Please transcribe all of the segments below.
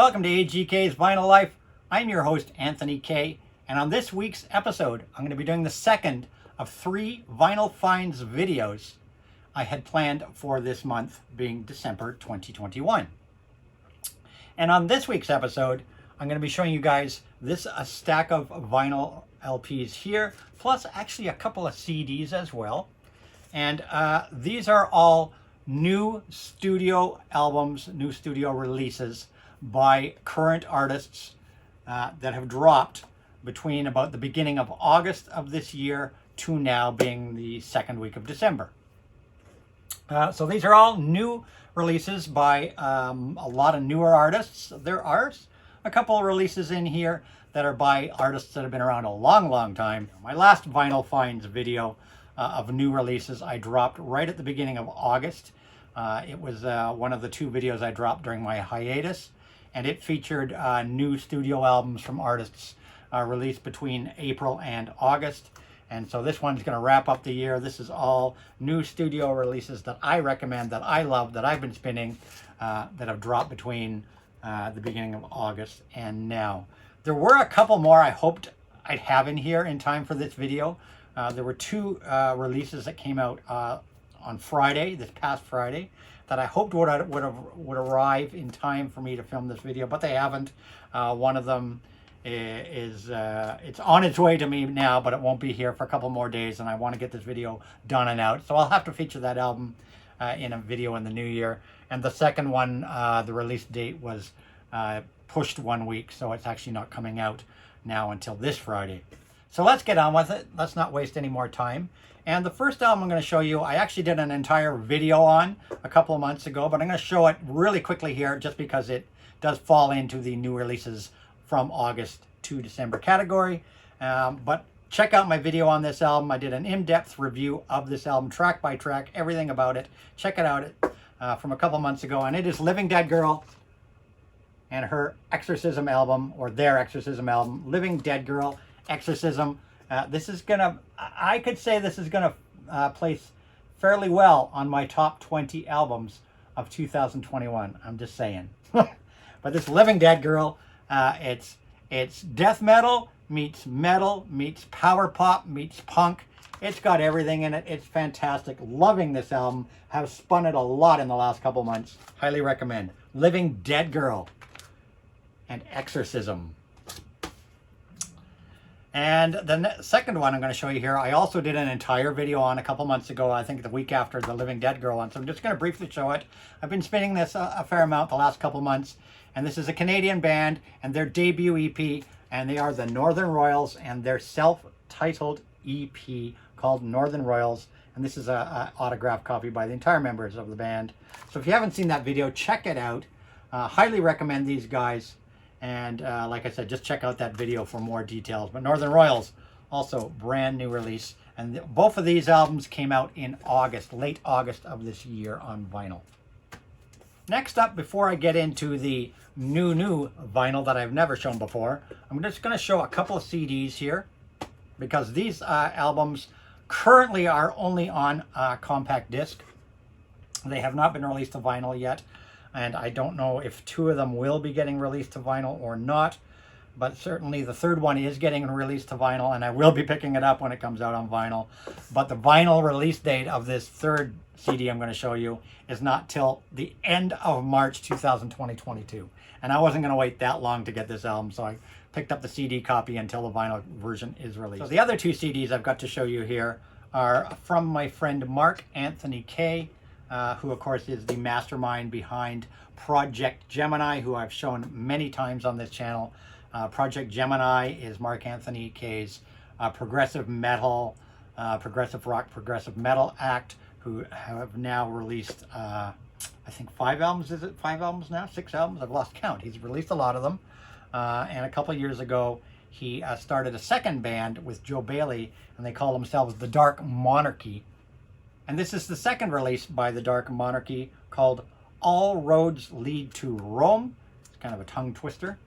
Welcome to AGK's Vinyl Life. I'm your host, Anthony K. And on this week's episode, I'm going to be doing the second of 3 Vinyl Finds videos I had planned for this month, being December 2021. And on this week's episode, I'm going to be showing you guys a stack of vinyl LPs here, plus actually a couple of CDs as well. And these are all new studio albums, new studio releases by current artists that have dropped between about the beginning of August of this year to now being the second week of December. So these are all new releases by a lot of newer artists. There are a couple of releases in here that are by artists that have been around a long time. My last Vinyl Finds video of new releases I dropped right at the beginning of August. It was one of the 2 videos I dropped during my hiatus, and it featured new studio albums from artists released between April and August. And so this one's going to wrap up the year. This is all new studio releases that I recommend, that I love, that I've been spinning, that have dropped between the beginning of August and now. There were a couple more I hoped I'd have in here in time for this video. There were 2 releases that came out on Friday, this past Friday, that I hoped would arrive in time for me to film this video, but they haven't. One of them is it's on its way to me now, but it won't be here for a couple more days, and I want to get this video done and out, so I'll have to feature that album in a video in the new year. And the second one, the release date was pushed 1 week, so it's actually not coming out now until this Friday. So let's get on with it. Let's not waste any more time. And the first album I'm going to show you, I actually did an entire video on a couple of months ago, but I'm going to show it really quickly here just because it does fall into the new releases from August to December category. But check out my video on this album. I did an in-depth review of this album, track by track, everything about it. Check it out from a couple months ago, and it is Living Dead Girl and her Exorcism album, or their Exorcism album, Living Dead Girl, Exorcism. This is gonna, I could say this is gonna place fairly well on my top 20 albums of 2021. I'm just saying. But this Living Dead Girl, it's death metal meets power pop meets punk. It's got everything in it. It's fantastic. Loving this album. Have spun it a lot in the last couple months. Highly recommend. Living Dead Girl and Exorcism. And the second one I'm going to show you here, I also did an entire video on a couple months ago, I think the week after the Living Dead Girl one, so I'm just going to briefly show it. I've been spinning this a fair amount the last couple months, and this is a Canadian band and their debut EP, and they are the Northern Royals, and their self-titled EP called Northern Royals, and this is a autographed copy by the entire members of the band. So if you haven't seen that video, check it out. Highly recommend these guys. And like I said, just check out that video for more details. But Northern Royals, also brand new release. And both of these albums came out in August, late August of this year on vinyl. Next up, before I get into the new vinyl that I've never shown before, I'm just going to show a couple of CDs here, because these albums currently are only on compact disc. They have not been released to vinyl yet. And I don't know if 2 of them will be getting released to vinyl or not, but certainly the third one is getting released to vinyl, and I will be picking it up when it comes out on vinyl. But the vinyl release date of this third CD I'm going to show you is not till the end of March 2022. And I wasn't going to wait that long to get this album, so I picked up the CD copy until the vinyl version is released. So the other 2 CDs I've got to show you here are from my friend Mark Anthony K., who of course is the mastermind behind Project Gemini, who I've shown many times on this channel. Project Gemini is Mark Anthony K's progressive metal, progressive rock, progressive metal act, who have now released, I think 5 albums. Is it 5 albums now? 6 albums? I've lost count. He's released a lot of them. And a couple years ago, he started a second band with Joe Bailey, and they call themselves The Dark Monarchy. And this is the second release by The Dark Monarchy, called All Roads Lead to Rome. It's kind of a tongue twister.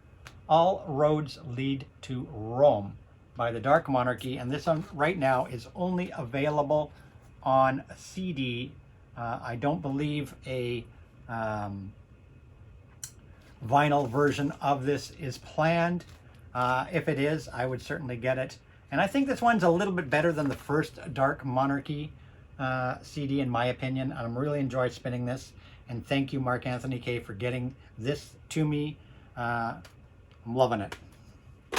All Roads Lead to Rome by The Dark Monarchy. And this one right now is only available on CD. I don't believe a vinyl version of this is planned. If it is, I would certainly get it. And I think this one's a little bit better than the first Dark Monarchy CD, in my opinion. I'm really enjoyed spinning this. And thank you, Mark Anthony K, for getting this to me. I'm loving it.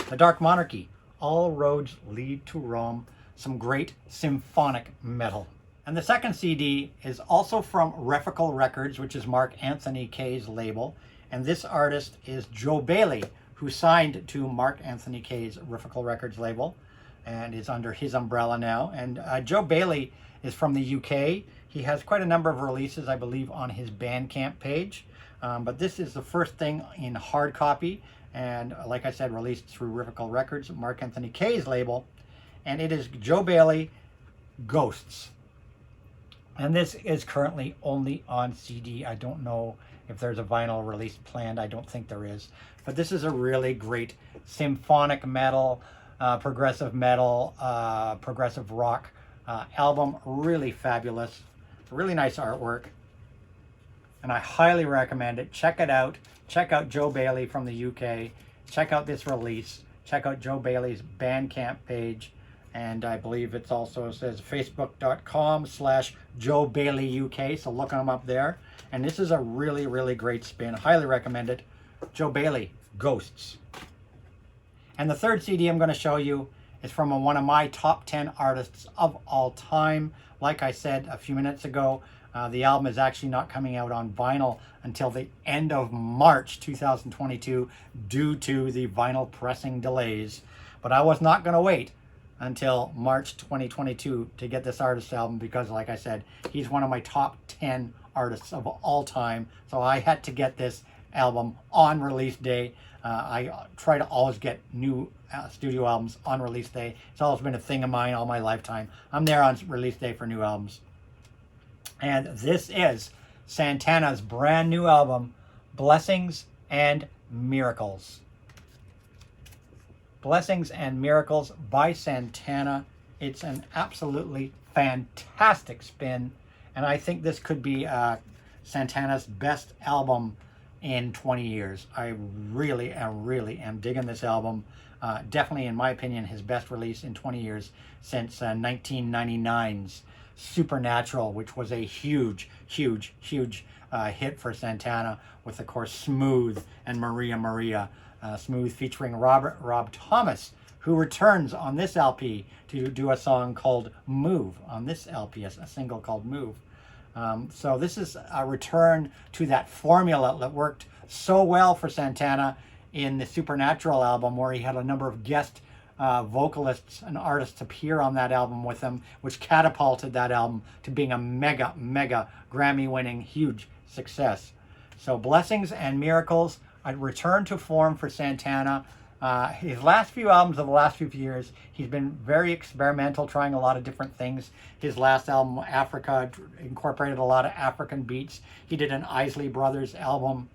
The Dark Monarchy, All Roads Lead to Rome. Some great symphonic metal. And the second CD is also from Refical Records, which is Mark Anthony K's label. And this artist is Joe Bailey, who signed to Mark Anthony K's Refical Records label and is under his umbrella now. And Joe Bailey is from the UK. He has quite a number of releases, I believe, on his Bandcamp page. But this is the first thing in hard copy. And like I said, released through Refical Records, Mark Anthony K's label. And it is Joe Bailey, Ghosts. And this is currently only on CD. I don't know if there's a vinyl release planned. I don't think there is. But this is a really great symphonic metal, progressive metal, progressive rock album. Really fabulous. Really nice artwork. And I highly recommend it. Check it out. Check out Joe Bailey from the UK. Check out this release. Check out Joe Bailey's Bandcamp page. And I believe it's also says facebook.com/Joe Bailey UK. So look them up there. And this is a really, really great spin. Highly recommend it. Joe Bailey, Ghosts. And the third CD I'm going to show you is from one of my top 10 artists of all time. Like I said a few minutes ago, the album is actually not coming out on vinyl until the end of March 2022 due to the vinyl pressing delays. But I was not going to wait until March 2022 to get this artist's album because, like I said, he's one of my top 10 artists of all time. So I had to get this album on release day. I try to always get new studio albums on release day. It's always been a thing of mine all my lifetime. I'm there on release day for new albums. And this is Santana's brand new album, Blessings and Miracles. Blessings and Miracles by Santana. It's an absolutely fantastic spin. And I think this could be Santana's best album in 20 years. I really am digging this album. Definitely, in my opinion, his best release in 20 years since 1999's Supernatural, which was a huge hit for Santana with, of course, Smooth and Maria Maria. Smooth featuring Rob Thomas, who returns on this LP to do a song called Move on this LP, a single called Move. So this is a return to that formula that worked so well for Santana in the Supernatural album, where he had a number of guest vocalists and artists appear on that album with him, which catapulted that album to being a mega Grammy-winning huge success. So Blessings and Miracles, a return to form for Santana. His last few albums of the last few years, he's been very experimental, trying a lot of different things. His last album, Africa, incorporated a lot of African beats. He did an Isley Brothers album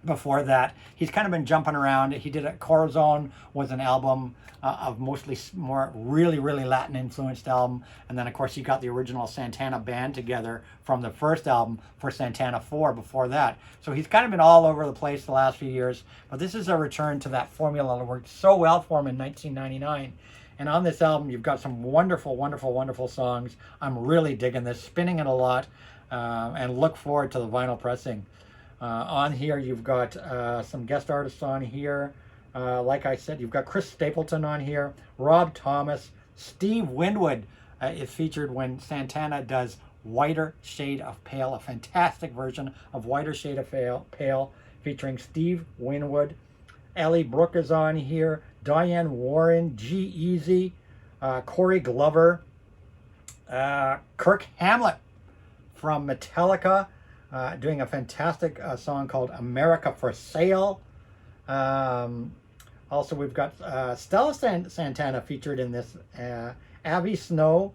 before that. He's kind of been jumping around. He did a Corazon, was an album of mostly more really Latin influenced album. And then of course you got the original Santana band together from the first album for Santana 4 before that. So he's kind of been all over the place the last few years, but this is a return to that formula that worked so well for him in 1999. And on this album you've got some wonderful songs. I'm really digging this, spinning it a lot, and look forward to the vinyl pressing. On here you've got some guest artists on here. Like I said, you've got Chris Stapleton on here, Rob Thomas, Steve Winwood is featured when Santana does Whiter Shade of Pale, a fantastic version of Whiter Shade of Pale featuring Steve Winwood. Ellie Brooke is on here, Diane Warren, G-Eazy, Corey Glover, Kirk Hamlet from Metallica, doing a fantastic song called America for Sale. Also, we've got Stella Santana featured in this, Avi Snow,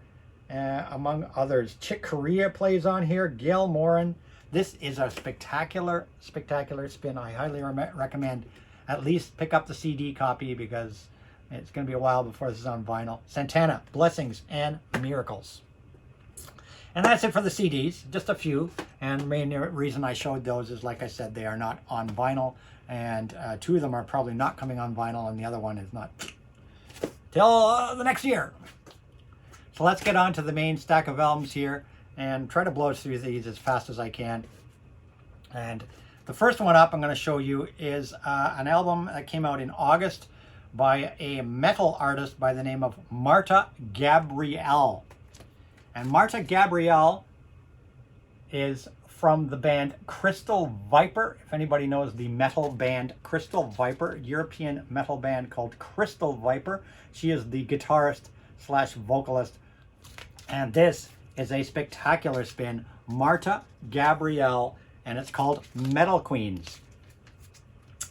among others. Chick Corea plays on here, Gail Moran. This is a spectacular spin. I highly recommend at least pick up the CD copy because it's going to be a while before this is on vinyl. Santana, Blessings and Miracles. And that's it for the CDs, just a few. And the main reason I showed those is, like I said, they are not on vinyl. And 2 of them are probably not coming on vinyl, and the other one is not till the next year. So let's get on to the main stack of albums here and try to blow through these as fast as I can. And the first one up I'm going to show you is an album that came out in August by a metal artist by the name of Marta Gabrielle. And Marta Gabrielle is from the band Crystal Viper. If anybody knows the metal band Crystal Viper, European metal band called Crystal Viper. She is the guitarist / vocalist. And this is a spectacular spin, Marta Gabrielle, and it's called Metal Queens.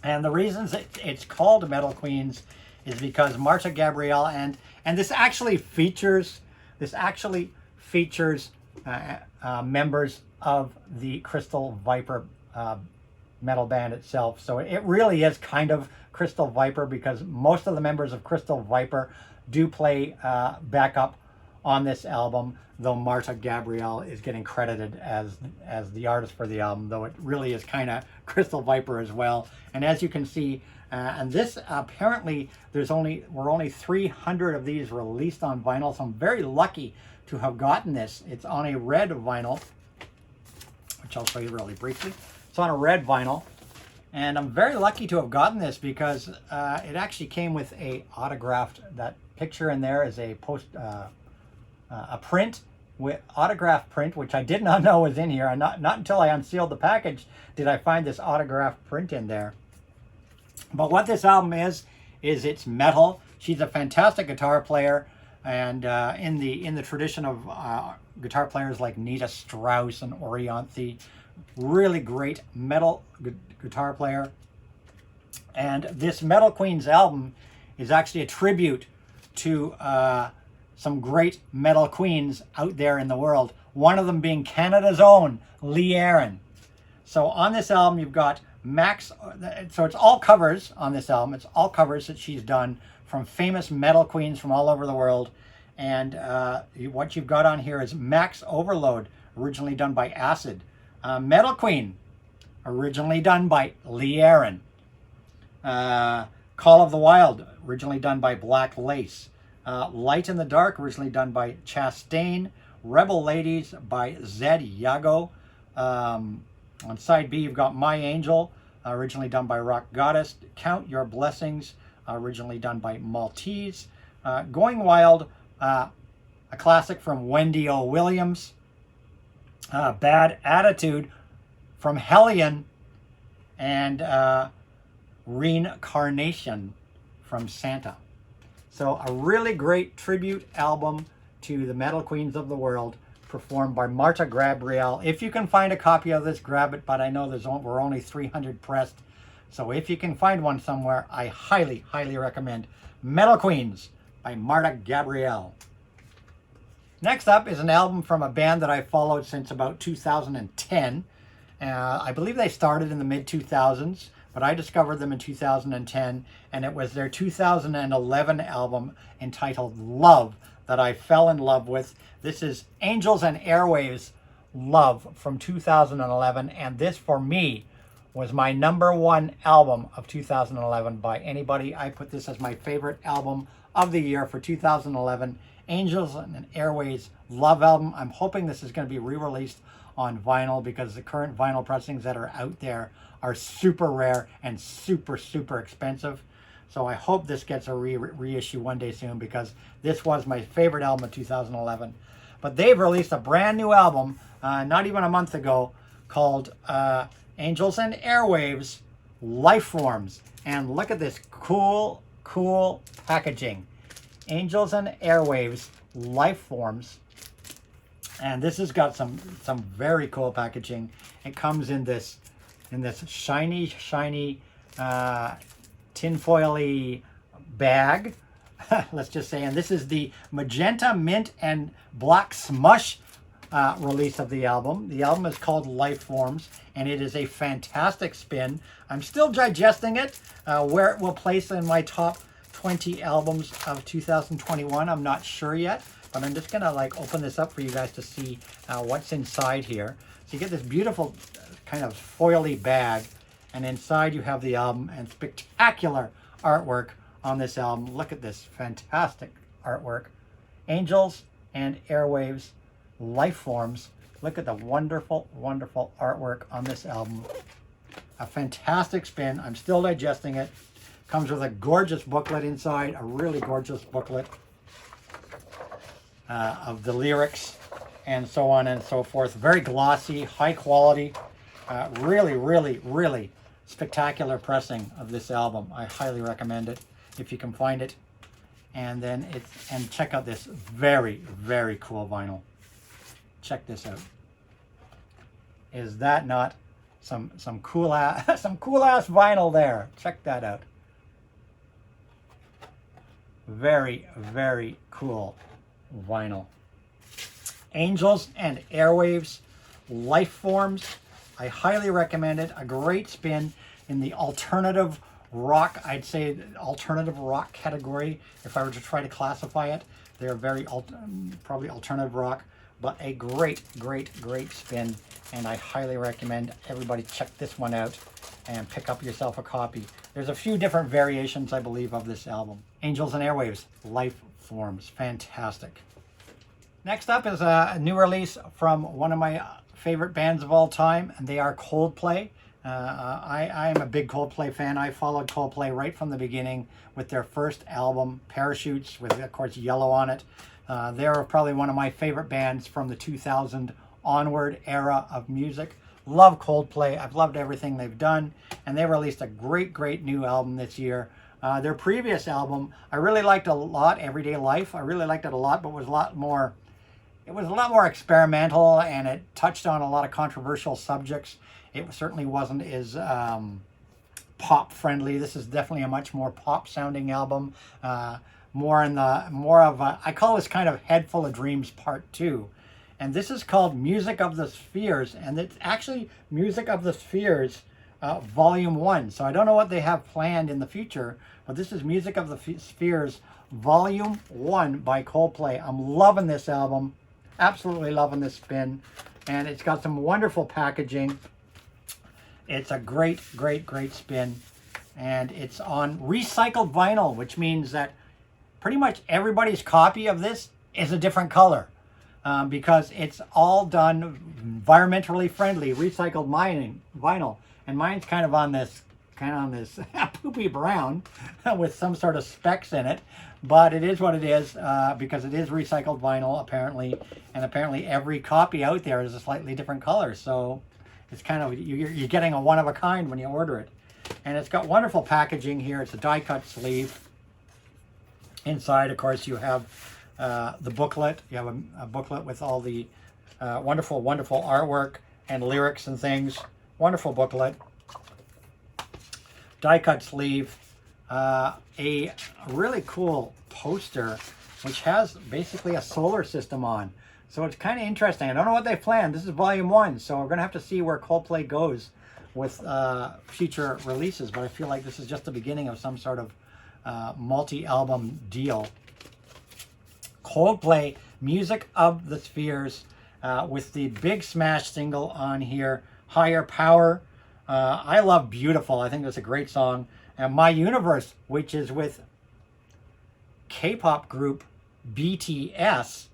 And the reasons it's called Metal Queens is because Marta Gabrielle, and this actually features members of the Crystal Viper metal band itself. So it really is kind of Crystal Viper, because most of the members of Crystal Viper do play backup on this album, though Marta Gabrielle is getting credited as the artist for the album, though it really is kind of Crystal Viper as well. And as you can see, and this apparently were only 300 of these released on vinyl, so I'm very lucky to have gotten this. It's on a red vinyl, which I'll show you really briefly. It's on a red vinyl, and I'm very lucky to have gotten this because it actually came with a autographed, that picture in there is a a print, with autographed print, which I did not know was in here. And not until I unsealed the package did I find this autographed print in there. But what this album is it's metal. She's a fantastic guitar player, and in the tradition of guitar players like Nita Strauss and Orianthi, really great metal guitar player. And this Metal Queens album is actually a tribute to some great metal queens out there in the world. One of them being Canada's own Lee Aaron. So on this album you've got so it's all covers on this album. It's all covers that she's done from famous metal queens from all over the world. And what you've got on here is Max Overload, originally done by Acid. Metal Queen, originally done by Lee Aaron. Call of the Wild, originally done by Black Lace. Light in the Dark, originally done by Chastain. Rebel Ladies by Zed Yago. On side B, you've got My Angel, originally done by Rock Goddess. Count Your Blessings, originally done by Maltese. Going Wild, a classic from Wendy O. Williams. Bad Attitude from Hellion. And Reincarnation from Santa. So a really great tribute album to the metal queens of the world, performed by Marta Gabrielle. If you can find a copy of this, grab it, but I know we're only 300 pressed. So if you can find one somewhere, I highly, highly recommend Metal Queens by Marta Gabrielle. Next up is an album from a band that I've followed since about 2010. I believe they started in the mid-2000s, but I discovered them in 2010, and it was their 2011 album entitled Love that I fell in love with. This is Angels and Airwaves Love from 2011, and this for me was my #1 album of 2011 by anybody. I put this as my favorite album of the year for 2011. Angels and Airwaves Love album. I'm hoping this is going to be re-released on vinyl, because the current vinyl pressings that are out there are super rare and super, super expensive. So I hope this gets a reissue one day soon, because this was my favorite album of 2011. But they've released a brand new album not even a month ago called Angels and Airwaves Lifeforms. And look at this cool packaging. Angels and Airwaves Lifeforms. And this has got some very cool packaging. It comes in this shiny tinfoily bag, let's just say. And this is the magenta, mint, and black smush release of the album. The album is called Lifeforms, and it is a fantastic spin. I'm still digesting it. Where it will place in my top 20 albums of 2021, I'm not sure yet, but I'm just gonna like open this up for you guys to see what's inside here. So you get this beautiful kind of foily bag, and inside you have the album and spectacular artwork on this album. Look at this fantastic artwork. Angels and Airwaves, Life Forms. Look at the wonderful, wonderful artwork on this album. A fantastic spin. I'm still digesting it. Comes with a gorgeous booklet inside, a really gorgeous booklet of the lyrics and so on and so forth. Very glossy, high quality, really, really, really spectacular pressing of this album. I highly recommend it if you can find it. And then and check out this very, very cool vinyl. Check this out. Is that not some cool ass some cool ass vinyl there? Check that out. Very, very cool vinyl. Angels and Airwaves, Life Forms. I highly recommend it. A great spin in the alternative rock, I'd say alternative rock category, if I were to try to classify it. They're very probably alternative rock, but a great, great, great spin, and I highly recommend everybody check this one out and pick up yourself a copy. There's a few different variations, I believe, of this album. Angels and Airwaves, Life Forms, fantastic. Next up is a new release from one of my favorite bands of all time, and they are Coldplay. I am a big Coldplay fan. I followed Coldplay right from the beginning with their first album, Parachutes, with, of course, yellow on it. They're probably one of my favorite bands from the 2000 onward era of music. Love Coldplay. I've loved everything they've done, and they released a great, great new album this year. Their previous album, I really liked a lot, Everyday Life. I really liked it a lot, but it was a lot more experimental, and it touched on a lot of controversial subjects. It certainly wasn't as pop friendly. This is definitely a much more pop sounding album. More of a, I call this kind of Head Full of Dreams Part 2. And this is called Music of the Spheres, and it's actually Music of the Spheres Volume 1. So I don't know what they have planned in the future, but this is Music of the Spheres Volume 1 by Coldplay. I'm loving this album. Absolutely loving this spin. And it's got some wonderful packaging. It's a great, great, great spin. And it's on recycled vinyl, which means that pretty much everybody's copy of this is a different color. Because it's all done environmentally friendly, recycled vinyl. And mine's kind of on this poopy brown with some sort of specks in it. But it is what it is, because it is recycled vinyl, apparently. And apparently every copy out there is a slightly different color. So it's kind of, you're getting a one of a kind when you order it. And it's got wonderful packaging here. It's a die-cut sleeve. Inside, of course, you have the booklet. You have a booklet with all the wonderful, wonderful artwork and lyrics and things. Wonderful booklet. Die-cut sleeve. A really cool poster, which has basically a solar system on. So it's kind of interesting. I don't know what they planned. This is volume 1, so we're going to have to see where Coldplay goes with future releases. But I feel like this is just the beginning of some sort of multi-album deal. Coldplay, Music of the Spheres, with the big smash single on here, Higher Power. I love Beautiful. I think that's a great song. And My Universe, which is with K-pop group BTS,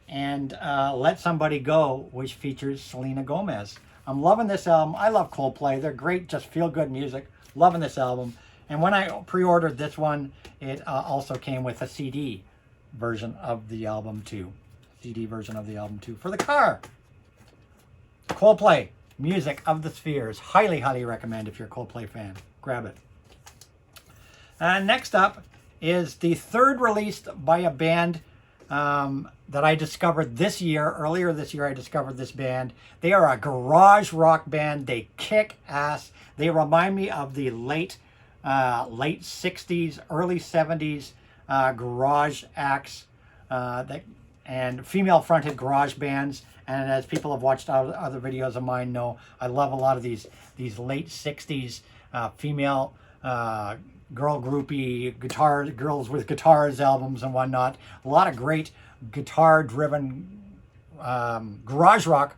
and Let Somebody Go, which features Selena Gomez. I'm loving this album. I love Coldplay. They're great, just feel-good music. Loving this album. And when I pre-ordered this one, it also came with a CD version of the album too. CD version of the album too for the car. Coldplay, Music of the Spheres. Highly, highly recommend if you're a Coldplay fan. Grab it. Next up is the third release by a band that I discovered this year. Earlier this year, I discovered this band. They are a garage rock band. They kick ass. They remind me of the late 60s, early 70s garage acts and female-fronted garage bands. And as people have watched other videos of mine know, I love a lot of these late 60s female girl groupie, girls with guitars albums and whatnot. A lot of great guitar-driven garage rock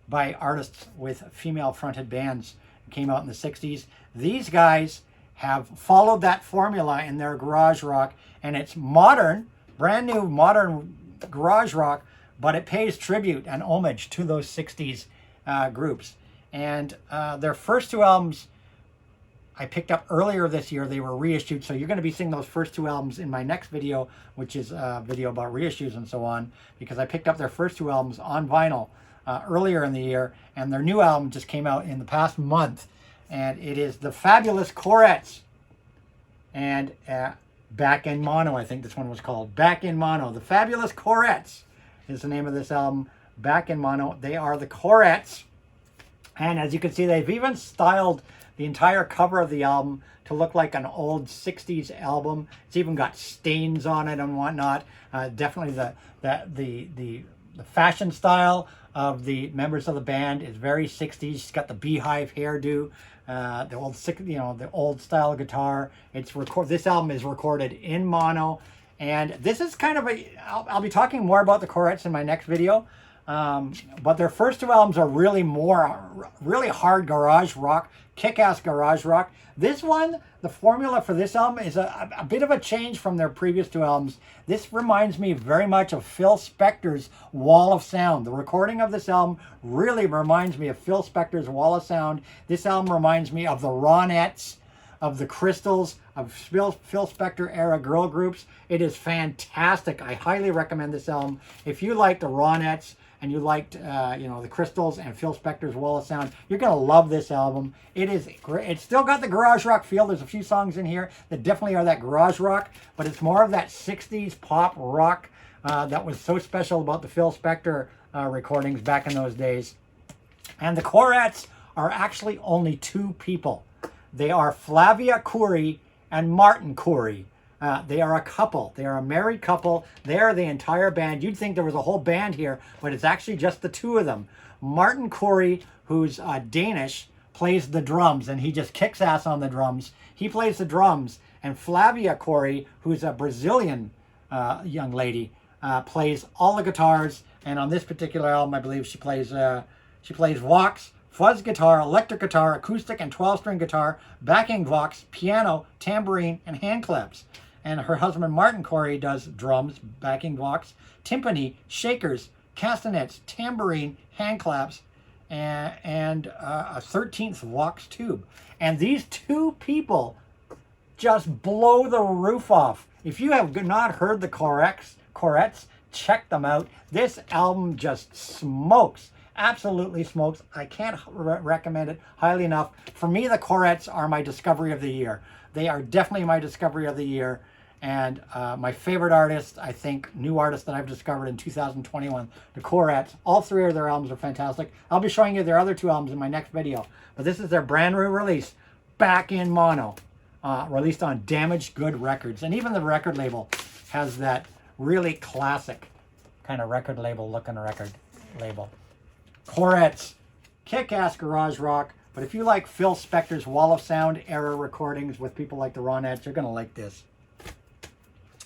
by artists with female-fronted bands. It came out in the 60s. These guys have followed that formula in their garage rock, and it's modern, brand new modern garage rock, but it pays tribute and homage to those 60s groups. And their first two albums I picked up earlier this year. They were reissued, so you're going to be seeing those first two albums in my next video, which is a video about reissues and so on, because I picked up their first two albums on vinyl earlier in the year, and their new album just came out in the past month, and it is the fabulous Korets. And Back in Mono, I think this one was called. Back in Mono. The Fabulous Korets is the name of this album. Back in Mono. They are the Korets. And as you can see, they've even styled the entire cover of the album to look like an old 60s album. It's even got stains on it and whatnot. Definitely the fashion style of the members of the band is very 60s. She's got the beehive hairdo, the old style guitar. This album is recorded in mono, and this is kind of I'll be talking more about the Korets in my next video. But their first two albums are really hard garage rock, kick-ass garage rock. This one, the formula for this album is a bit of a change from their previous two albums. This reminds me very much of Phil Spector's Wall of Sound. The recording of this album really reminds me of Phil Spector's Wall of Sound. This album reminds me of the Ronettes, of the Crystals, of Phil Spector era girl groups. It is fantastic. I highly recommend this album. If you like the Ronettes and you liked the Crystals and Phil Spector's Wall of Sound, you're gonna love this album. It is great. It's still got the garage rock feel. There's a few songs in here that definitely are that garage rock, but it's more of that 60s pop rock that was so special about the Phil Spector recordings back in those days. And the Korets are actually only two people. They are Flavia Khoury and Martin Khoury. They are a couple. They are a married couple. They are the entire band. You'd think there was a whole band here, but it's actually just the two of them. Martin Khoury, who's Danish, plays the drums, and he just kicks ass on the drums. He plays the drums. And Flavia Khoury, who's a Brazilian young lady, plays all the guitars. And on this particular album, I believe she plays Vox, fuzz guitar, electric guitar, acoustic and 12-string guitar, backing Vox, piano, tambourine, and hand claps. And her husband, Martin Khoury, does drums, backing Vox, timpani, shakers, castanets, tambourine, hand claps, and a 13th Vox tube. And these two people just blow the roof off. If you have not heard the Korets, check them out. This album just smokes. Absolutely smokes. I can't recommend it highly enough. For me, the Korets are my discovery of the year. They are definitely my discovery of the year. And my favorite artist, I think, new artist that I've discovered in 2021, the Korets. All three of their albums are fantastic. I'll be showing you their other two albums in my next video. But this is their brand new release, Back in Mono, released on Damaged Good Records. And even the record label has that really classic kind of record label looking record label. Korets, kick-ass garage rock. But if you like Phil Spector's Wall of Sound era recordings with people like the Ronettes, you're going to like this.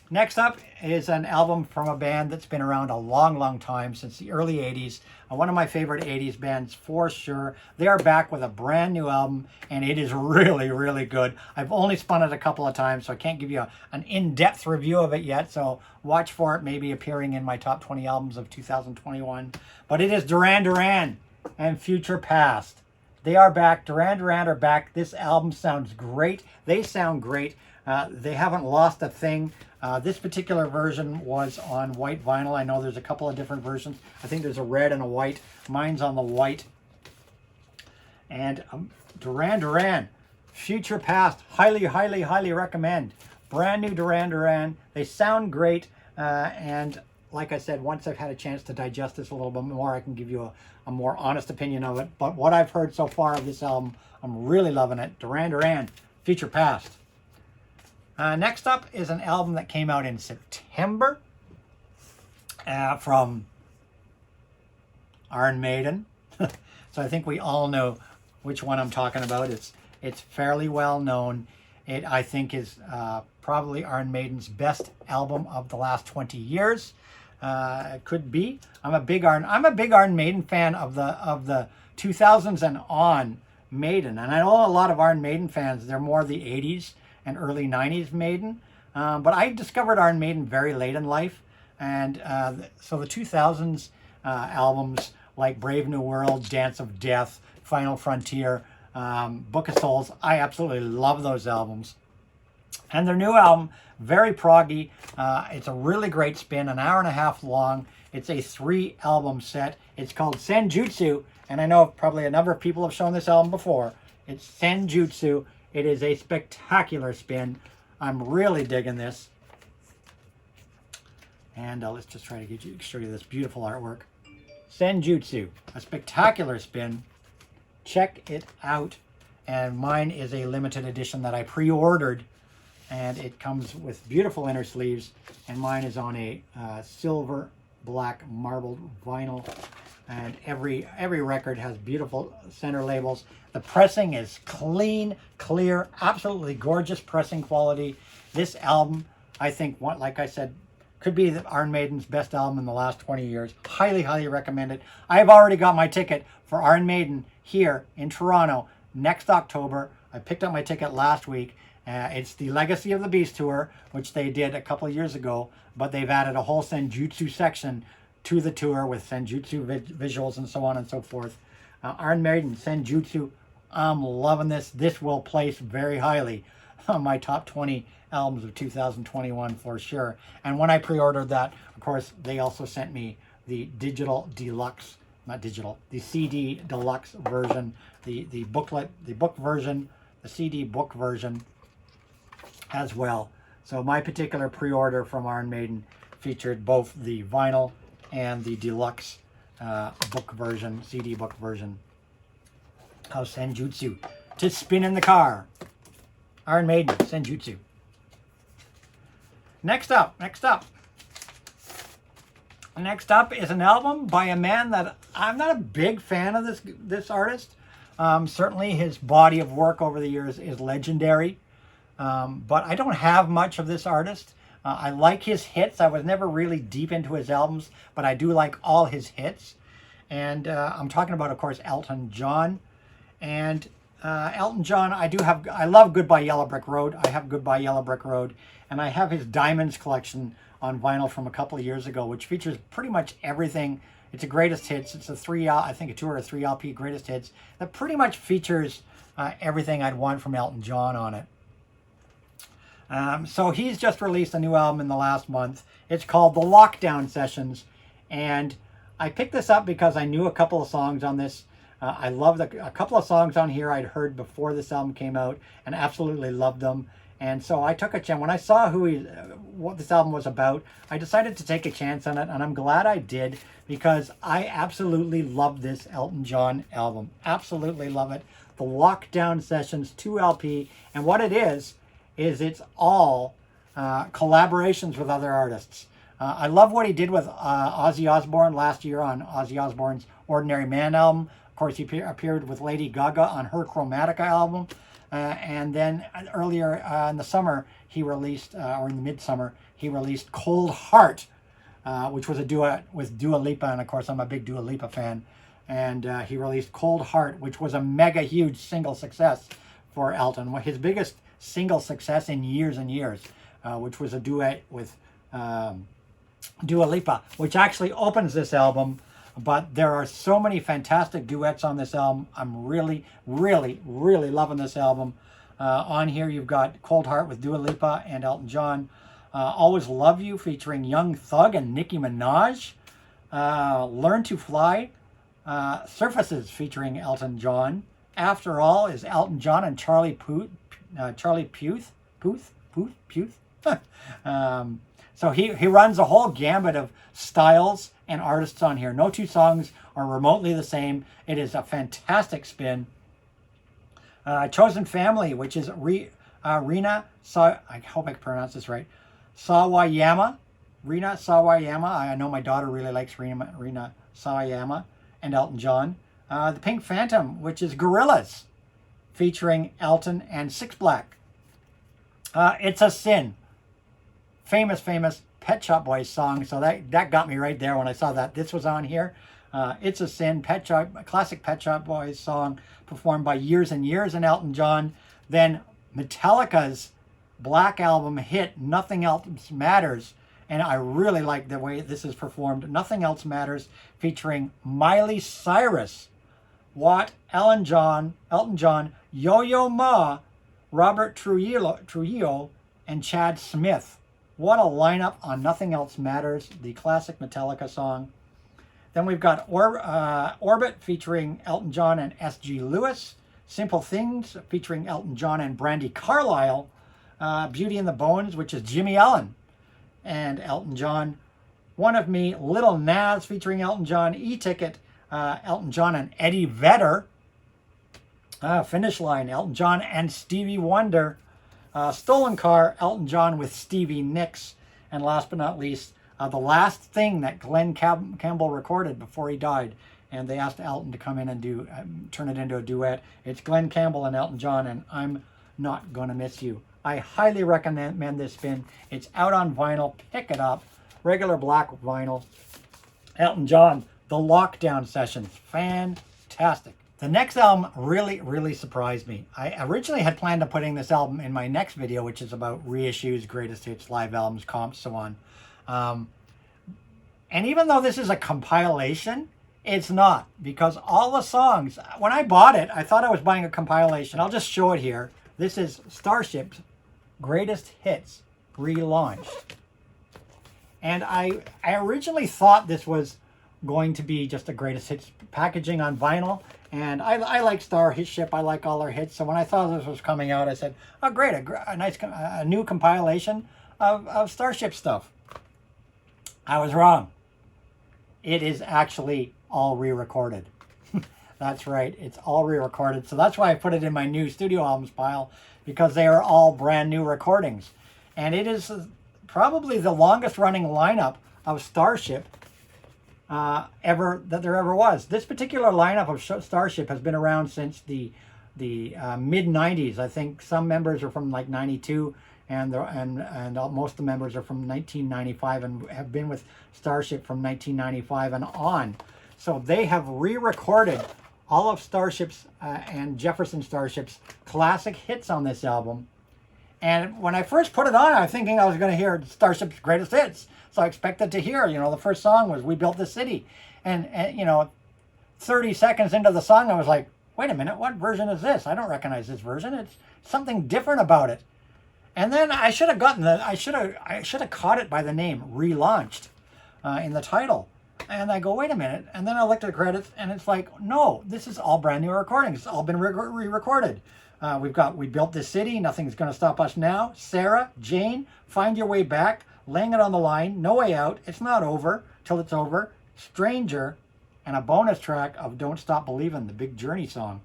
Next up is an album from a band that's been around a long, long time, since the early 80s. One of my favorite 80s bands for sure. They are back with a brand new album, and it is really, really good. I've only spun it a couple of times, so I can't give you an in-depth review of it yet, so watch for it maybe appearing in my top 20 albums of 2021. But it is Duran Duran and Future Past. They are back. Duran Duran are back. This album sounds great. They sound great. They haven't lost a thing. This particular version was on white vinyl. I know there's a couple of different versions. I think there's a red and a white. Mine's on the white. And Duran Duran, Future Past, highly, highly, highly recommend. Brand new Duran Duran. They sound great. And like I said, once I've had a chance to digest this a little bit more, I can give you a more honest opinion of it. But what I've heard so far of this album, I'm really loving it. Duran Duran, Future Past. Next up is an album that came out in September from Iron Maiden. So I think we all know which one I'm talking about. It's fairly well known. It, I think, is probably Iron Maiden's best album of the last 20 years. It could be. I'm a big Iron Maiden fan of the 2000s and on Maiden, and I know a lot of Iron Maiden fans. They're more the 80s and early 90s Maiden, but I discovered Iron Maiden very late in life, and so the 2000s albums like Brave New World, Dance of Death, Final Frontier, Book of Souls, I absolutely love those albums. And their new album, very proggy. It's a really great spin, an hour and a half long. It's a 3-album set. It's called Senjutsu, and I know probably a number of people have shown this album before. It's Senjutsu. It is a spectacular spin. I'm really digging this. And let's just try to show you this beautiful artwork. Senjutsu, a spectacular spin. Check it out. And mine is a limited edition that I pre-ordered, and it comes with beautiful inner sleeves, and mine is on a silver black marbled vinyl, and every record has beautiful center labels. The pressing is clean, clear, absolutely gorgeous pressing quality. This album, I think, like I said, could be the Iron Maiden's best album in the last 20 years. Highly, highly recommend it. I have already got my ticket for Iron Maiden here in Toronto next October. I picked up my ticket last week. It's the Legacy of the Beast tour, which they did a couple of years ago, but they've added a whole Senjutsu section to the tour with Senjutsu visuals and so on and so forth. Iron Maiden, Senjutsu, I'm loving this. This will place very highly on my top 20 albums of 2021 for sure. And when I pre-ordered that, of course, they also sent me the digital deluxe, not digital, the CD deluxe version, the booklet, the book version, the CD book version as well. So my particular pre-order from Iron Maiden featured both the vinyl and the deluxe book version, CD book version of Senjutsu to spin in the car. Iron Maiden, Senjutsu. Next up is an album by a man that I'm not a big fan of this artist. Certainly his body of work over the years is legendary. But I don't have much of this artist. I like his hits. I was never really deep into his albums, but I do like all his hits. And I'm talking about, of course, Elton John. And Elton John, I love Goodbye Yellow Brick Road. I have Goodbye Yellow Brick Road. And I have his Diamonds collection on vinyl from a couple of years ago, which features pretty much everything. It's a greatest hits. It's a 2 or 3 LP greatest hits that pretty much features everything I'd want from Elton John on it. So he's just released a new album in the last month. It's called The Lockdown Sessions, and I picked this up because I knew a couple of songs on this. I loved a couple of songs on here I'd heard before this album came out and absolutely loved them. And so I took a chance. When I saw what this album was about, I decided to take a chance on it, and I'm glad I did because I absolutely love this Elton John album. Absolutely love it. The Lockdown Sessions 2 LP, and what it is it's all collaborations with other artists. I love what he did with Ozzy Osbourne last year on Ozzy Osbourne's Ordinary Man album. Of course, he appeared with Lady Gaga on her Chromatica album. And then earlier in the summer, he released, or in the midsummer, he released Cold Heart, which was a duet with Dua Lipa. And of course, I'm a big Dua Lipa fan. And he released Cold Heart, which was a mega huge single success for Elton. His biggest single success in years and years, which was a duet with Dua Lipa, which actually opens this album. But there are so many fantastic duets on this album. I'm really, really, really loving this album. On here, you've got Cold Heart with Dua Lipa and Elton John. Always Love You featuring Young Thug and Nicki Minaj. Learn to Fly. Surfaces featuring Elton John. After All is Elton John and Charlie Puth. So he runs a whole gambit of styles and artists on here. No two songs are remotely the same. It is a fantastic spin. Chosen Family, which is Rina, I hope I pronounce this right, Sawayama. Rina Sawayama. I know my daughter really likes Rina Sawayama and Elton John. The Pink Phantom, which is Gorillaz, featuring Elton and Six Black. It's a Sin. Famous Pet Shop Boys song. So that got me right there when I saw that this was on here. It's a Sin, classic Pet Shop Boys song performed by Years and Years and Elton John. Then Metallica's Black Album hit Nothing Else Matters. And I really like the way this is performed. Nothing Else Matters, featuring Miley Cyrus, Watt, Elton John, Yo-Yo Ma, Robert Trujillo, and Chad Smith. What a lineup on Nothing Else Matters, the classic Metallica song. Then we've got Orbit featuring Elton John and S.G. Lewis. Simple Things featuring Elton John and Brandi Carlile. Beauty and the Bones, which is Jimmy Allen and Elton John. One of Me, Little Nas featuring Elton John. E-Ticket, Elton John and Eddie Vedder. Finish Line, Elton John and Stevie Wonder. Stolen Car, Elton John with Stevie Nicks. And last but not least, the last thing that Glenn Campbell recorded before he died. And they asked Elton to come in and turn it into a duet. It's Glenn Campbell and Elton John, and I'm Not Gonna Miss You. I highly recommend this spin. It's out on vinyl. Pick it up. Regular black vinyl. Elton John, The Lockdown Sessions. Fantastic. The next album really surprised me. I originally had planned on putting this album in my next video, which is about reissues, greatest hits, live albums, comps, so on. And even though this is a compilation, it's not, because all the songs, when I bought it, I thought I was buying a compilation. I'll just show it here. This is Starship's Greatest Hits relaunched. And I originally thought this was going to be just a greatest hits packaging on vinyl. And I like Starship. I like all their hits. So when I thought this was coming out, I said, oh, great, a nice new compilation of Starship stuff. I was wrong. It is actually all re-recorded. That's right, it's all re-recorded. So that's why I put it in my new studio albums pile, because they are all brand new recordings. And it is probably the longest running lineup of Starship that there ever was. This particular lineup of Starship has been around since the mid-90s. I think some members are from like 92, and most of the members are from 1995 and have been with Starship from 1995 and on. So they have re-recorded all of Starship's and Jefferson Starship's classic hits on this album. And when I first put it on, I was thinking I was going to hear Starship's greatest hits. So I expected to hear, the first song was We Built This City. And 30 seconds into the song, I was like, wait a minute, what version is this? I don't recognize this version. It's something different about it. And then I should have caught it by the name, Relaunched, in the title. And I go, wait a minute. And then I looked at the credits, and it's like, no, this is all brand new recordings. It's all been re-recorded. We've got We Built This City, Nothing's Gonna Stop Us Now, Sarah, Jane, Find Your Way Back, Laying It on the Line, No Way Out, It's Not Over Till It's Over, Stranger, and a bonus track of Don't Stop Believin', the Big Journey song.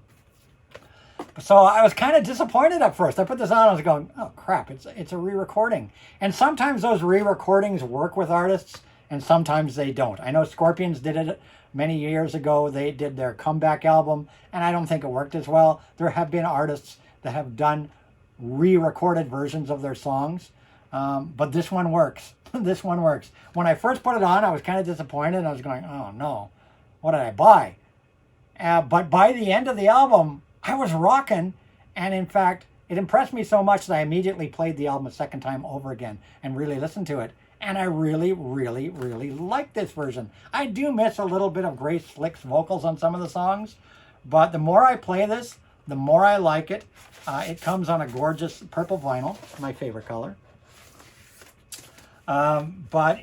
So I was kind of disappointed at first. I put this on, I was going, oh crap, it's a re-recording. And sometimes those re-recordings work with artists, and sometimes they don't. I know Scorpions did it many years ago. They did their comeback album, and I don't think it worked as well. There have been artists that have done re-recorded versions of their songs, but this one works. This one works. When I first put it on, I was kind of disappointed. I was going, oh no, what did I buy? But by the end of the album, I was rocking, and in fact, it impressed me so much that I immediately played the album a second time over again and really listened to it. And I really like this version. I do miss a little bit of Grace Slick's vocals on some of the songs, but the more I play this, the more I like it. It comes on a gorgeous purple vinyl, my favorite color. But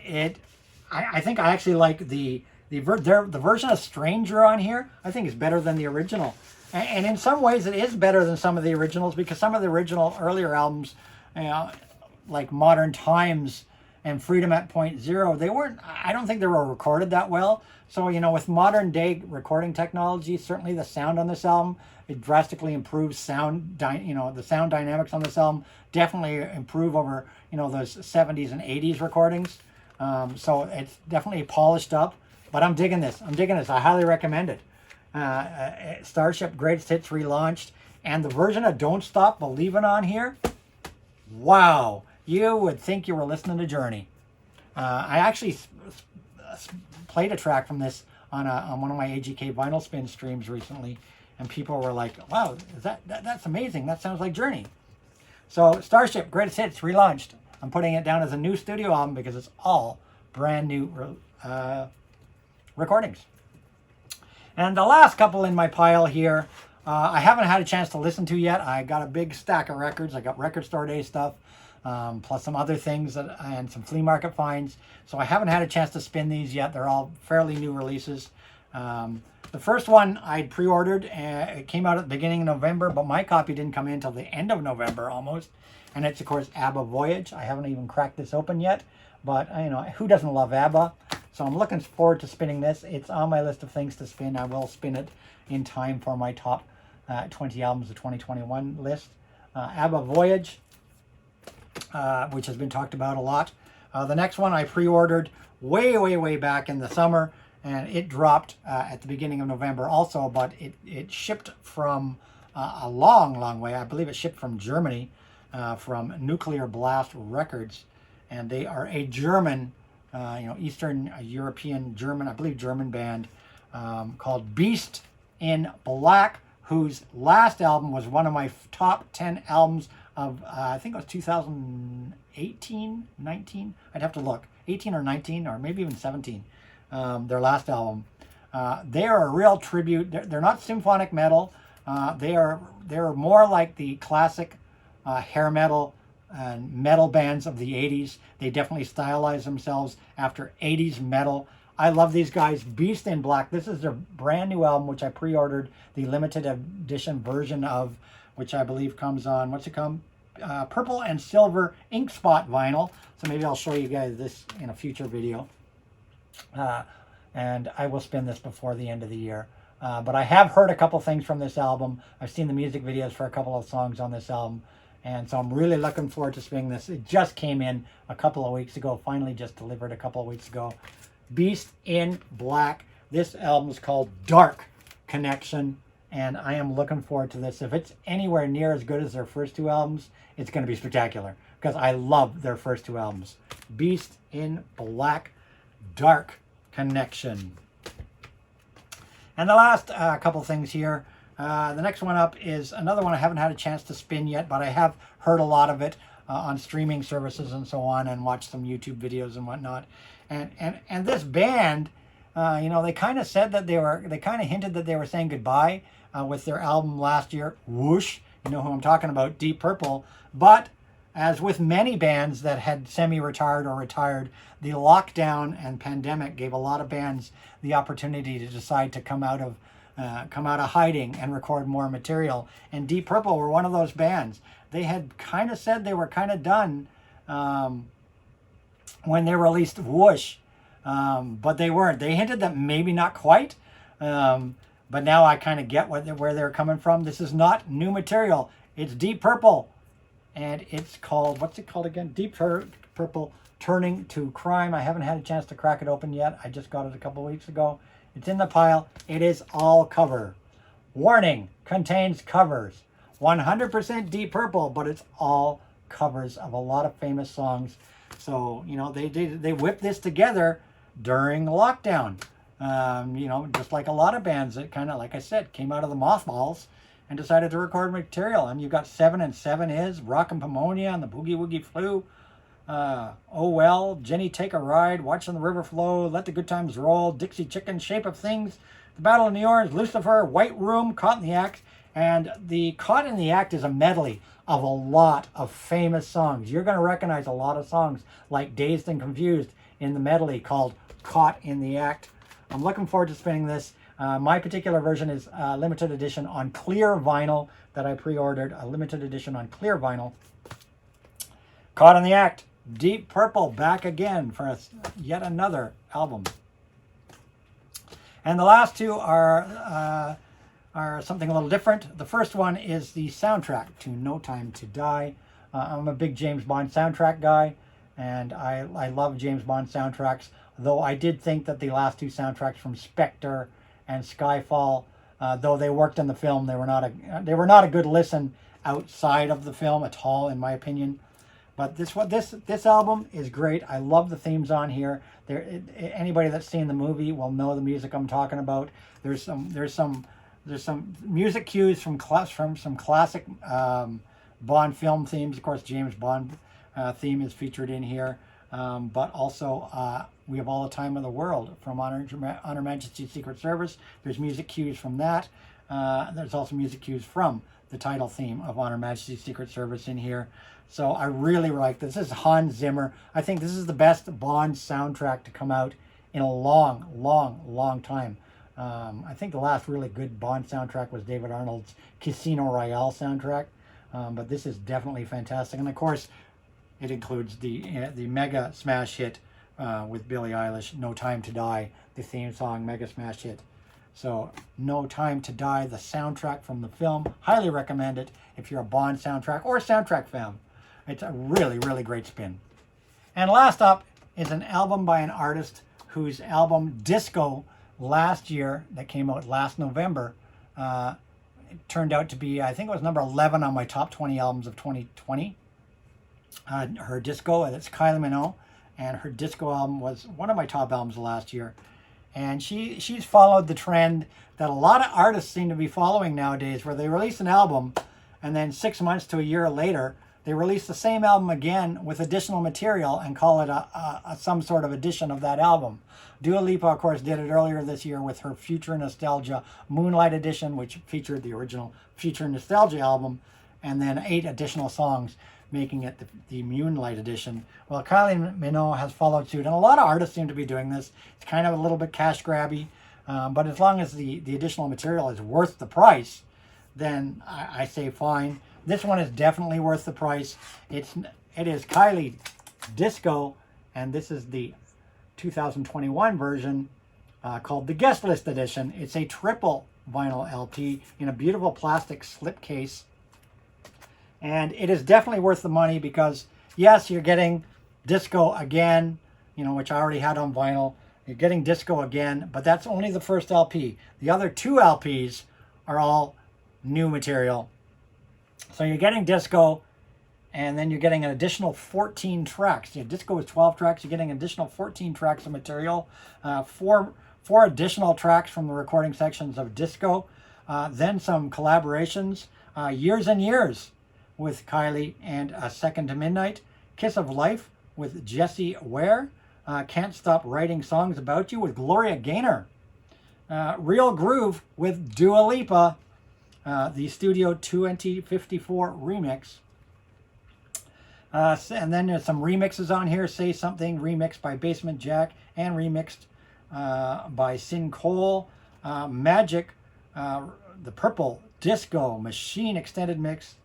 I think I actually like the version of Stranger on here. I think is better than the original. And in some ways it is better than some of the originals, because some of the original earlier albums, like Modern Times and Freedom at Point Zero, I don't think they were recorded that well. So, with modern day recording technology, certainly the sound on this album, it drastically improves the sound dynamics on this album definitely improve over, those 70s and 80s recordings. So it's definitely polished up, but I'm digging this. I highly recommend it. Starship Greatest Hits relaunched, and the version of Don't Stop Believin' on here, Wow, you would think you were listening to Journey. I actually played a track from this on one of my AGK vinyl spin streams recently, and people were like, "Wow, that's amazing! That sounds like Journey." So Starship Greatest Hits relaunched. I'm putting it down as a new studio album because it's all brand new recordings. And the last couple in my pile here, I haven't had a chance to listen to yet. I got a big stack of records. I got Record Store Day stuff, plus some other things and some flea market finds. So I haven't had a chance to spin these yet. They're all fairly new releases. The first one I'd pre-ordered. It came out at the beginning of November, but my copy didn't come in until the end of November almost. And it's, of course, ABBA Voyage. I haven't even cracked this open yet, but you know, who doesn't love ABBA? So I'm looking forward to spinning this. It's on my list of things to spin. I will spin it in time for my top 20 albums of 2021 list. ABBA Voyage, which has been talked about a lot. The next one I pre-ordered way back in the summer, and it dropped at the beginning of November also, but it shipped from a long way. I believe it shipped from Germany, from Nuclear Blast Records, and they are a German, Eastern European German, I believe German band, called Beast in Black, whose last album was one of my top 10 albums of, I think it was 2018, 19, I'd have to look, 18 or 19, or maybe even 17, their last album. They are a real tribute. They're not symphonic metal. They're more like the classic hair metal and metal bands of the 80s. They definitely stylize themselves after 80s metal. I love these guys. Beast in Black. This is their brand new album, which I pre-ordered the limited edition version of, which I believe comes on, what's it come? Purple and silver ink spot vinyl. So maybe I'll show you guys this in a future video. And I will spin this before the end of the year. But I have heard a couple things from this album. I've seen the music videos for a couple of songs on this album. And so I'm really looking forward to spinning this. It just came in a couple of weeks ago. Finally just delivered a couple of weeks ago. Beast in Black. This album is called Dark Connection. And I am looking forward to this. If it's anywhere near as good as their first two albums, it's going to be spectacular. Because I love their first two albums. Beast in Black, Dark Connection. And the last couple things here. The next one up is another one I haven't had a chance to spin yet, but I have heard a lot of it on streaming services and so on, and watched some YouTube videos and whatnot. And this band, they kind of said that they kind of hinted that they were saying goodbye with their album last year, Whoosh. You know who I'm talking about, Deep Purple. But as with many bands that had semi-retired or retired, the lockdown and pandemic gave a lot of bands the opportunity to decide to come out of hiding and record more material. And Deep Purple were one of those bands. They had kind of said they were kind of done when they released Whoosh, but they weren't. They hinted that maybe not quite, but now I kind of get where they're coming from. This is not new material. It's Deep Purple, and it's called, what's it called again? Deep Purple Turning to Crime. I haven't had a chance to crack it open yet. I just got it a couple weeks ago. It's in the pile. It is all cover. Warning, contains covers. 100% Deep Purple, but it's all covers of a lot of famous songs. So, they whipped this together during lockdown. Just like a lot of bands that kind of, like I said, came out of the mothballs and decided to record material. And you've got 7 and 7 Is, Rockin' Pomonia and the Boogie Woogie Flu. Oh Well, Jenny Take a Ride, Watching the River Flow, Let the Good Times Roll, Dixie Chicken, Shape of Things, The Battle of New Orleans, Lucifer, White Room, Caught in the Act. And the Caught in the Act is a medley of a lot of famous songs. You're going to recognize a lot of songs like Dazed and Confused in the medley called Caught in the Act. I'm looking forward to spinning this. My particular version is a limited edition on clear vinyl that I pre-ordered, a limited edition on clear vinyl. Caught in the Act. Deep Purple back again for yet another album. And the last two are something a little different. The first one is the soundtrack to No Time to Die. I'm a big James Bond soundtrack guy, and I love James Bond soundtracks, though I did think that the last two soundtracks from Spectre and Skyfall, though they worked in the film, they were not a good listen outside of the film at all, in my opinion. But this album is great. I love the themes on here. Anybody that's seen the movie will know the music I'm talking about. There's some music cues from some classic Bond film themes. Of course, James Bond theme is featured in here. But also we have All the Time in the World from Honor Majesty's Secret Service. There's music cues from that. There's also music cues from the title theme of Honor Majesty's Secret Service in here. So I really like this. This is Hans Zimmer. I think this is the best Bond soundtrack to come out in a long time. I think the last really good Bond soundtrack was David Arnold's Casino Royale soundtrack. But this is definitely fantastic. And of course, it includes the mega smash hit with Billie Eilish, No Time to Die, the theme song, mega smash hit. So No Time to Die, the soundtrack from the film. Highly recommend it if you're a Bond soundtrack or soundtrack fan. It's a really great spin. And last up is an album by an artist whose album Disco last year, that came out last November, it turned out to be, I think it was number 11 on my top 20 albums of 2020. Her Disco, that's Kylie Minnow, and her Disco album was one of my top albums of last year. And she's followed the trend that a lot of artists seem to be following nowadays, where they release an album and then 6 months to a year later, they release the same album again with additional material and call it some sort of edition of that album. Dua Lipa, of course, did it earlier this year with her Future Nostalgia Moonlight Edition, which featured the original Future Nostalgia album, and then 8 additional songs, making it the Moonlight Edition. Well, Kylie Minnow has followed suit, and a lot of artists seem to be doing this. It's kind of a little bit cash grabby, but as long as the additional material is worth the price, then I say fine. This one is definitely worth the price. It is Kylie Disco, and this is the 2021 version called the Guest List Edition. It's a triple vinyl LP in a beautiful plastic slipcase. And it is definitely worth the money because, yes, you're getting Disco again, which I already had on vinyl. You're getting Disco again, but that's only the first LP. The other 2 LPs are all new material. So you're getting Disco, and then you're getting an additional 14 tracks. Disco is 12 tracks. You're getting an additional 14 tracks of material, four additional tracks from the recording sections of Disco, then some collaborations, Years and Years with Kylie and Second to Midnight, Kiss of Life with Jessie Ware, Can't Stop Writing Songs About You with Gloria Gaynor, Real Groove with Dua Lipa, the Studio 2054 remix. And then there's some remixes on here. Say Something, remixed by Basement Jack and remixed by Sin Cole. Magic, the Purple Disco Machine extended mix.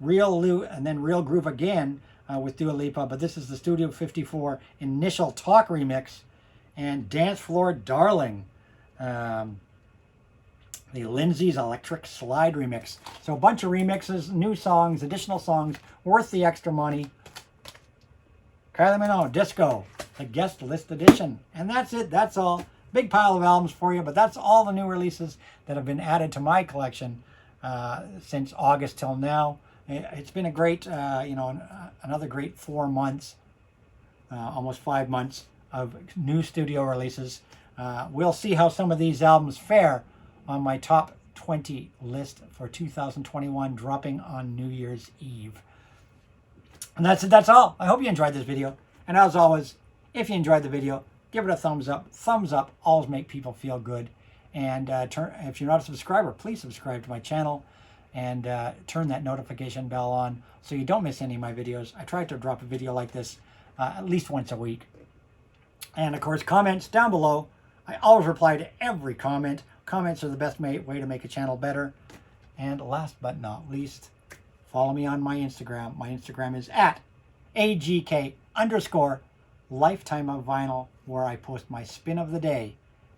And then Real Groove again with Dua Lipa. But this is the Studio 54 Initial Talk remix. And Dance Floor Darling, the Lindsay's Electric Slide remix. So a bunch of remixes, new songs, additional songs, worth the extra money. Kylie Minnow, Disco, the Guest List Edition. And that's it. That's all. Big pile of albums for you, but that's all the new releases that have been added to my collection since August till now. It's been a great, another great 4 months, almost 5 months of new studio releases. We'll see how some of these albums fare on my top 20 list for 2021, dropping on New Year's Eve. And that's it. That's all. I hope you enjoyed this video. And as always, if you enjoyed the video, give it a thumbs up. Thumbs up always make people feel good. And if you're not a subscriber, please subscribe to my channel and turn that notification bell on so you don't miss any of my videos. I try to drop a video like this at least once a week. And of course, comments down below. I always reply to every comment. Comments are the best way to make a channel better. And last but not least, follow me on my Instagram. My Instagram is at AGK_Lifetime of Vinyl, where I post my spin of the day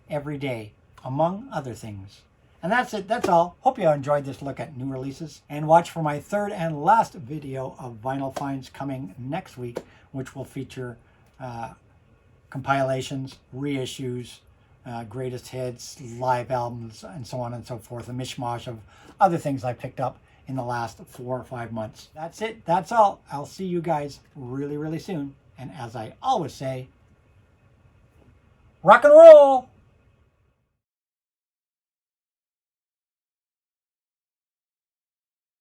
every day, among other things. And that's it. That's all. Hope you enjoyed this look at new releases. And watch for my third and last video of vinyl finds coming next week, which will feature compilations, reissues, greatest hits, live albums, and so on and so forth. A mishmash of other things I picked up in the last 4 or 5 months. That's it. That's all. I'll see you guys really, really soon. And as I always say, rock and roll!